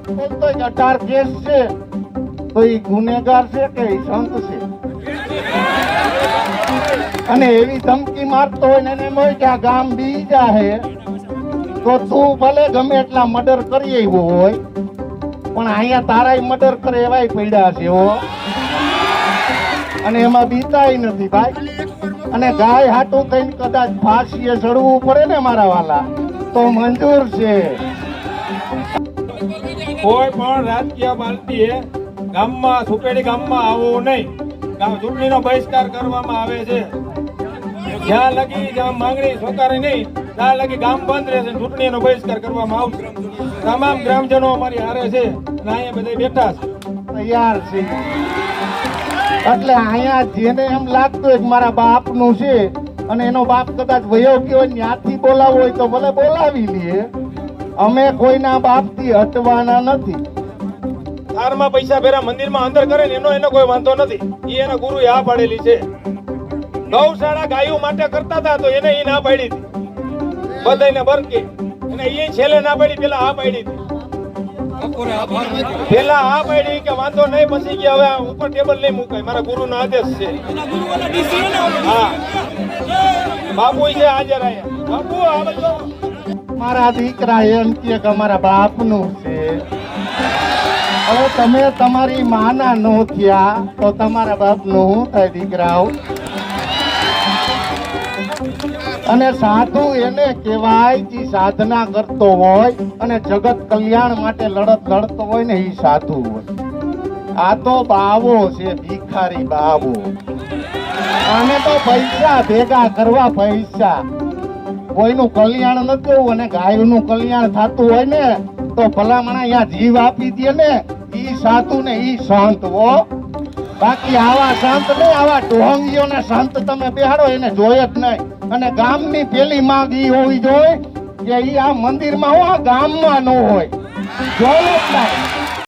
તો 18 કેસ છે તો એ ગુનેગાર છે કે એ સંત છે? અને એવી ધમકી મારતો હોય ને એને એમ હોય કે આ ગામ બી જાહે તો તું ભલે ગમે એટલા મર્ડર કરી આવ્યો હોય પણ અહીંયા તારાય મર્ડર કરે એવાય પડ્યા છે હો. અને એમાં બીતાય નથી ભાઈ. અને ગાય હાટું થઈને કદાચ ફાંસીએ ચડવું પડે ને મારા વાલા તો મંજૂર છે. કોઈ પણ રાજકીય પાર્ટીએ ગામમાં સુપેડી ગામમાં આવવું નહીં. ચૂંટણીનો બહિષ્કાર કરવામાં આવે છે. જ્યાં લગી ગામ માંગણી સ્વીકારે નહીં ત્યાં લગી ગામ બંધ રહેશે. ચૂંટણીનો બહિષ્કાર કરવામાં આવશે. તમામ ગ્રામજનો અમારી હારે છે અને અહીંયા બધા બેઠા છે, તૈયાર છે. એટલે અહીંયા જેને એમ લાગતું હોય કે મારા બાપનું છે અને એનો બાપ કદાચ વયો ગયો ત્યાંથી બોલાવવો હોય તો ભલે બોલાવી લઈએ. અમે કોઈના બાપથી હટવાના નથી. તારમાં પૈસા ભેરા મંદિરમાં અંદર કરે ને એનો કોઈ વાંધો નથી. એ એના ગુરુએ આ પાડેલી છે. ગૌશાળા ગાયો માટે કરતા હતા તો એને એ ના પાડી હતી બધાને બરકે. અને એ છેલ્લે ના પાડી, પેલા આ પાડી હતી. પેલા આ પાડી કે વાંધો નહીં, પછી કે હવે ઉપર ટેબલ નહીં મુકાય, મારા ગુરુનો આદેશ છે. હા બાપુ છે હાજર આયા. બાપુ આ બધો મારા દીકરા એમ કે અમારા બાપનું છે. હવે તમે તમારી માના નો થયા તો તમારા બાપનું શું થાય દીકરાઓ? અને સાધુ એને કહેવાય જે સાધના કરતો હોય અને જગત કલ્યાણ માટે લડત લડતો હોય ને એ સાધુ હોય. આ તો બાવો છે, ભિખારી બાવો. આને તો પૈસા ભેગા કરવા, પૈસા. કોઈનું કલ્યાણ નથી જોવું અને ગાયનું કલ્યાણ થતું હોય ને તો ભલામણ અહીંયા જીવ આપી દે ને ઈ સાધુ ને ઈ સંત હો. બાકી આવા સંત નહીં, આવા ઢોંગીઓના સંત તમે બેહાડો એને જોઈએ જ નહીં. અને ગામની પેલી માંગ ઈ હોવી જોઈએ કે ઈ આ મંદિરમાં હોય, ગામમાં ન હોય. જોયું જ નહીં.